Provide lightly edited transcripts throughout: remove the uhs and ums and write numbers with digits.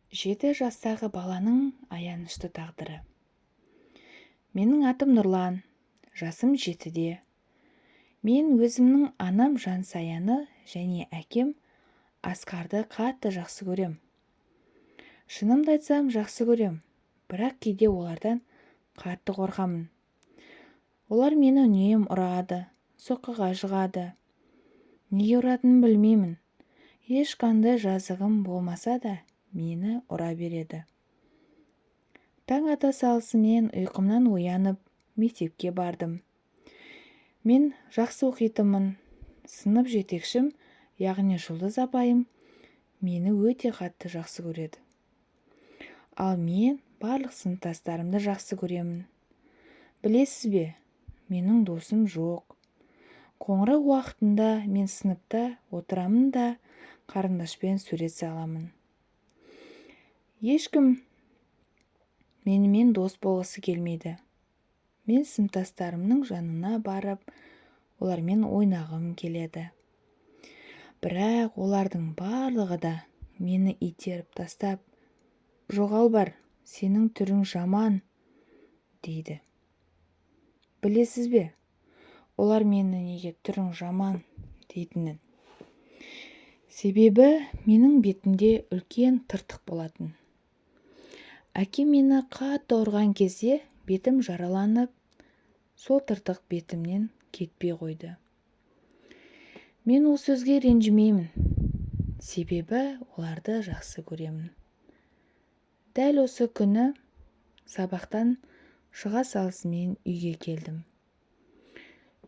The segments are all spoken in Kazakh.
7 жастағы баланың аянышты тағдыры. Менің атым Нұрлан, жасым 7-де. Мен өзімнің анам Жансаяны және әкем Асқарды қатты жақсы көрем. Шынымды айтсам жақсы көрем, бірақ кейде олардан қатты қорқамын. Олар мені үнемі ұрады, соққыға жығады. Неге ұратынын білмеймін. Ешқандай жазығым болмаса да мені ұра береді. Таң ата салысымен ұйқымнан оянып, мектепке бардым. Мен жақсы оқитынмын. Сынып жетекшім, яғни Жұлдыз апайым, мені өте қатты жақсы көреді. Ал мен барлық сыныптастарымды жақсы көремін. Білесіз бе, менің досым жоқ. Қоңырау уақытында мен сыныпта отырамын да қарындашпен сурет саламын. Ешкім менімен дос болғысы келмейді. Мен сыныптастарымның жанына барып, олармен ойнағым келеді. Бірақ олардың барлығы да мені итеріп тастап, жоғал бар, сенің түрің жаман, дейді. Білесіз бе, олар мені неге түрің жаман дейтінін? Себебі менің бетімде үлкен тыртық болатын. Әкем мені қатты ұрған кезде бетім жараланып, сол тыртық бетімнен кетпей қойды. Мен ол сөзге ренжімеймін, себебі оларды жақсы көремін. Дәл осы күні сабақтан шыға салысымен үйге келдім.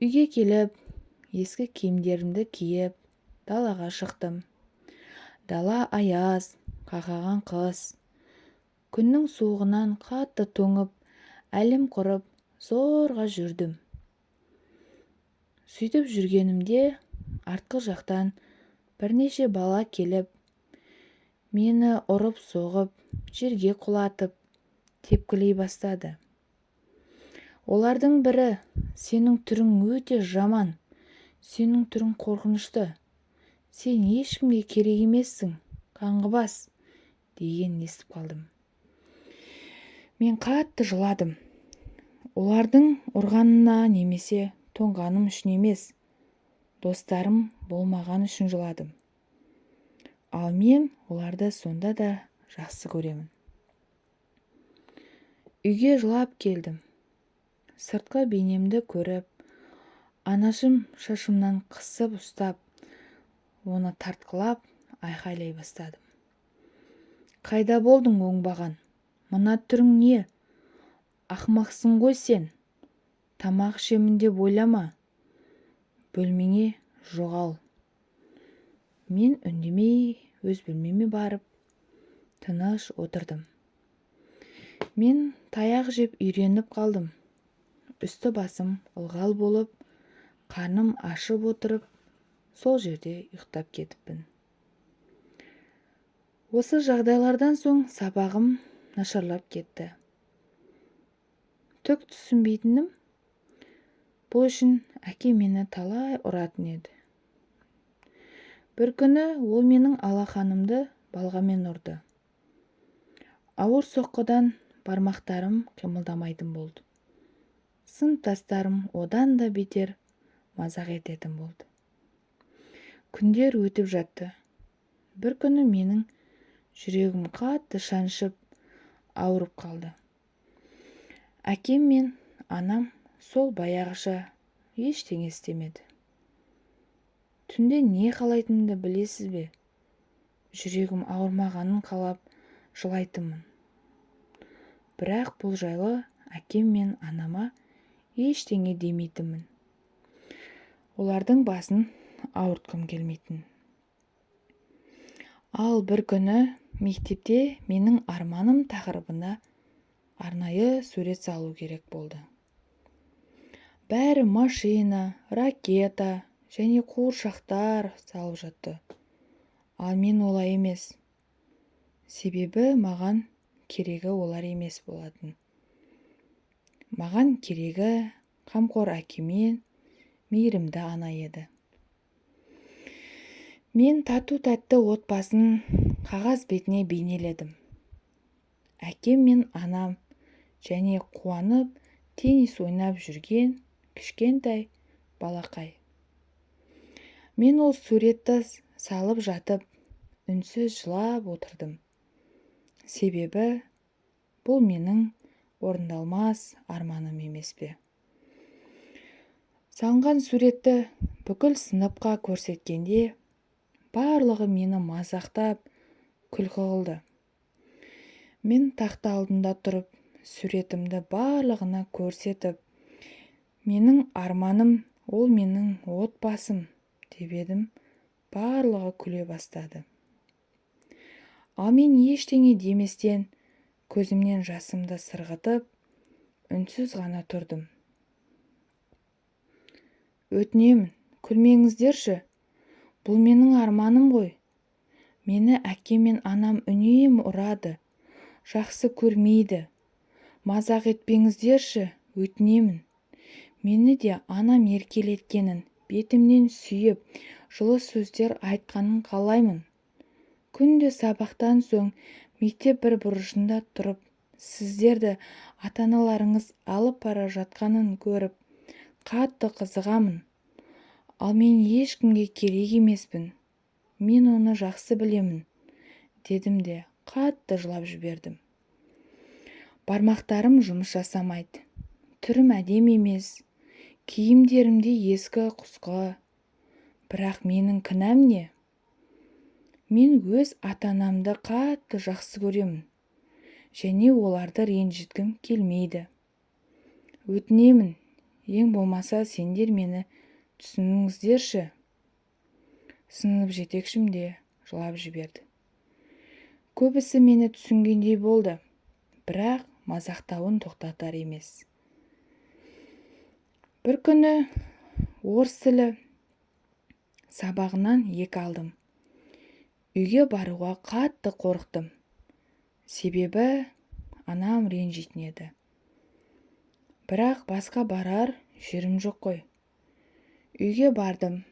Үйге келіп, ескі киімдерімді киіп, далаға шықтым. Дала аяз, қақаған қыс. Күннің суығынан қатты тоңып, әлім құрып, зорға жүрдім. Сөйтіп жүргенімде артқы жақтан бірнеше бала келіп, мені ұрып-соғып, жерге құлатып, тепкілей бастады. Олардың бірі, сенің түрің өте жаман, сенің түрің қорқынышты, сен ешкімге керек емессің, қаңғыбас, деген естіп қалдым. Мен қатты жыладым. Олардың ұрғанына немесе тоңғаным үшін емес, достарым болмаған үшін жыладым. Ал мен оларды сонда да жақсы көремін. Үйге жылап келдім. Сыртқы бейнемді көріп, анашым шашымнан қысып ұстап, оны тартқылап, айқайлай бастадым. Қайда болдың оңбаған? Мына түрің не? Ақымақсың ғой сен. Тамақ ішемін деп ойлама. Бөлмеңе жоғал. Мен үндемей, өз бөлмеме барып, тыныш отырдым. Мен таяқ жеп үйреніп қалдым. Үсті басым ылғал болып, қарным ашып отырып, сол жерде ұйықтап кетіппін. Осы жағдайлардан соң сабағым нашарлап кетті. Түк түсінбейтінім, бұл үшін әкем мені талай ұратын еді. Бір күні ол менің алақанымды балғамен ұрды. Ауыр соққыдан бармақтарым қимылдамайтын болды. Сыныптастарым одан да бетер мазақ ететін болды. Күндер өтіп жатты. Бір күні менің жүрегім қатты шаншып, ауырып қалды. Әкем мен анам сол баяғыша ештеңе істемеді. Түнде не қалайтынымды білесіз бе? Жүрегім ауырмағанын қалап жылайтынмын. Бірақ бұл жайлы әкем мен анама ештеңе демейтінмін. Олардың басын ауыртқым келмейтін. Ал бір күні мектепте менің арманым тақырыбына арнайы сурет салу керек болды. Бәрі машина, ракета және қуыршақтар салып жатты. Ал мен олай емес. Себебі маған керегі олар емес болатын. Маған керегі қамқор әкемен мейірімді ана еді. Мен тату-тәтті отбасын қағаз бетіне бейнеледім. әкем мен анам және қуанып теннис ойнап жүрген кішкентай балақай. Мен ол суретті салып жатып, үнсіз жылап отырдым. Себебі бұл менің орындалмас арманым емес пе? Салынған суретті бүкіл сыныпқа көрсеткенде, барлығы мені мазақтап, күлкі қылды. Мен тақта алдында тұрып, суретімді барлығына көрсетіп, менің арманым ол менің отбасым деп едім, барлығы күле бастады. Ал мен ештеңе деместен, көзімнен жасымды сырғытып, үнсіз ғана тұрдым. Өтінемін, күлмеңіздерші, бұл менің арманым ғой. Мені әкем мен анам үнемі ұрады, жақсы көрмейді. Мазақ етпеңіздерші, өтінемін. Мені де анам еркелеткенін, бетімнен сүйіп, жылы сөздер айтқанын қалаймын. Күнде сабақтан соң мектеп бір бұрышында тұрып, сіздерді ата-аналарыңыз алып бара жатқанын көріп, қатты қызығамын. Ал мен ешкімге керек емеспін. Мен оны жақсы білемін, дедім де қатты жылап жібердім. Бармақтарым жұмыс жасамайды. Түрім әдем емес, киімдерімде ескі құсқы. Бірақ менің кінәм не? Мен өз ата-анамды қатты жақсы көремін, және оларды ренжіткім келмейді. Өтінемін, ең болмаса сендер мені түсініңіздерші. Сынып жетекшім де жылап жіберді. Көбісі мені түсінгендей болды, бірақ мазақтауын тоқтатар емес. Бір күні орыс тілі сабағынан 2 алдым. Үйге баруға қатты қорықтым. Себебі анам ренжитін еді. Бірақ басқа барар жерім жоқ қой. Үйге бардым.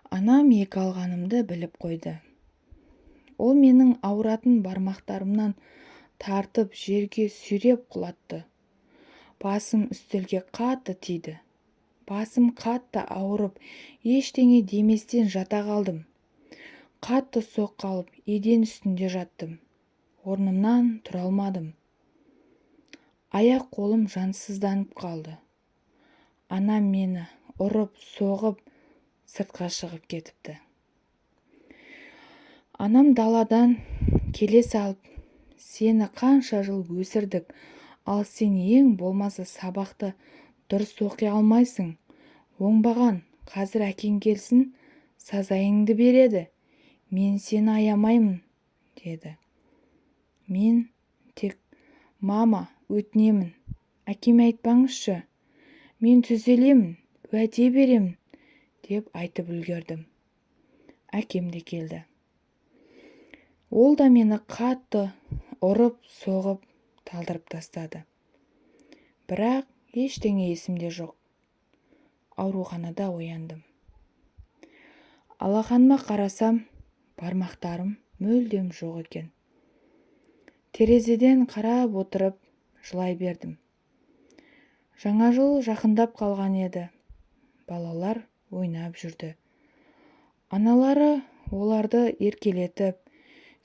Анам 2 алғанымды біліп қойды. Ол менің ауыратын бармақтарымнан тартып жерге сүйреп құлатты. Басым үстелге қатты тиді. Басым қатты ауырып, ештеңе деместен жата қалдым. Қатты соққы алып, еден үстінде жаттым. Орнымнан тұра алмадым. Аяқ қолым жансызданып қалды. Анам мені ұрып, соғып, сыртқа шығып кетіпті. Анам даладан келе салып, сені қанша жыл өсірдік, ал сен ең болмаса сабақты дұрыс оқи алмайсың. Оңбаған, қазір әкең келсін, сазайыңды береді. Мен сені аямаймын, деді. Мен тек, мама, өтінемін, әкеме айтпаңызшы. Мен түзелемін, уәде беремін, деп айтып үлгердім. Әкем де келді. Ол да мені қатты ұрып, соғып, талдырып тастады. Бірақ ештеңе есімде жоқ. Ауруханада ояндым. Алақаныма қарасам, бармақтарым мүлдем жоқ екен. Терезеден қарап отырып, жылай бердім. Жаңа жыл жақындап қалған еді. Балалар ойнап жүрді. Аналары оларды еркелетіп,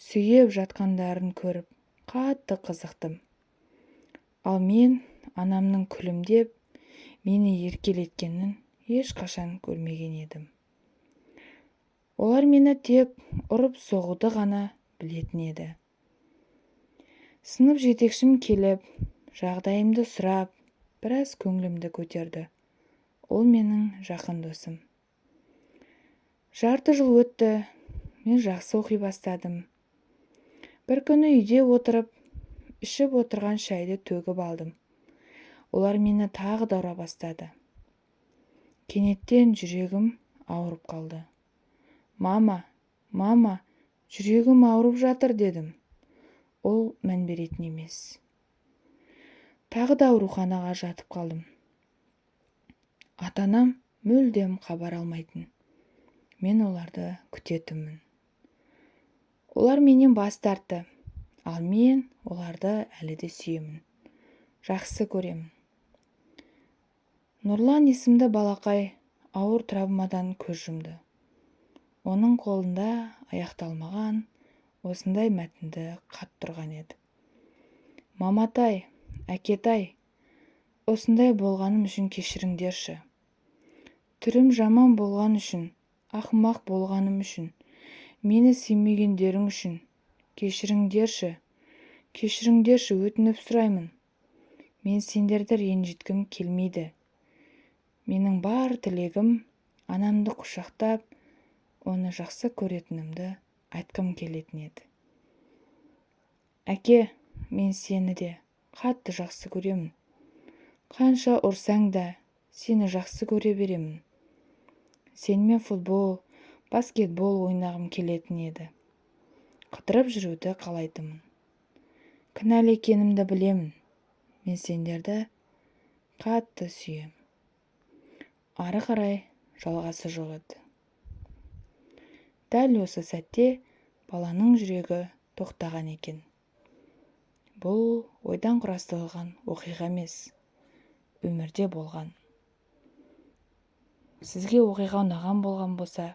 сүйеп жатқандарын көріп, қатты қызықтым. Ал мен анамның күлімдеп, мені еркелеткенін ешқашан көрмеген едім. Олар мені тек ұрып соғуды ғана білетін еді. Сынып жетекшім келіп, жағдайымды сұрап, біраз көңілімді көтерді. Ол менің жақын досым. Жарты жыл өтті, мен жақсы оқи бастадым. Бір күні үйде отырып, ішіп отырған шайды төгіп алдым. Олар мені тағы да ұра бастады. Кенеттен жүрегім ауырып қалды. Мама, жүрегім ауырып жатыр, дедім. Ол мән беретін емес. Тағы да ауруханаға жатып қалдым. Ата-анам мүлдем хабар алмайтын. Мен оларды күтетінмін. Олар менен бас тартты. ал мен оларды әлі де сүйемін, жақсы көремін. Нұрлан есімді балақай ауыр травмадан көз жұмды. Оның қолында аяқталмаған осындай мәтінді хат тұрған еді. Маматай, әкетай, осындай болғаным үшін кешіріңдерші. Түрім жаман болған үшін, ақымақ болғаным үшін, мені сүймегендерің үшін кешіріңдерші. Кешіріңдерші, өтініп сұраймын. Мен сендерді ренжіткім келмейді. Менің бар тілегім анамды құшақтап, оны жақсы көретінімді айтқым келетін еді. Әке, мен сені де қатты жақсы көремін. Қанша ұрсаң да сені жақсы көре беремін. Сенімен футбол, баскетбол ойнағым келетін еді. Қыдырып жүруді қалайтынмын. Кінәлі екенімді білемін. Мен сендерді қатты сүйем. Ары қарай жалғасы жоқ еді. Дәл осы сәтте баланың жүрегі тоқтаған екен. Бұл ойдан құрастырылған оқиға емес, өмірде болған. Сізге оқиға ұнаған болған болса,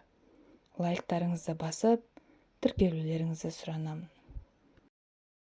лайктарыңызды басып, тіркелулеріңізді сұранамын.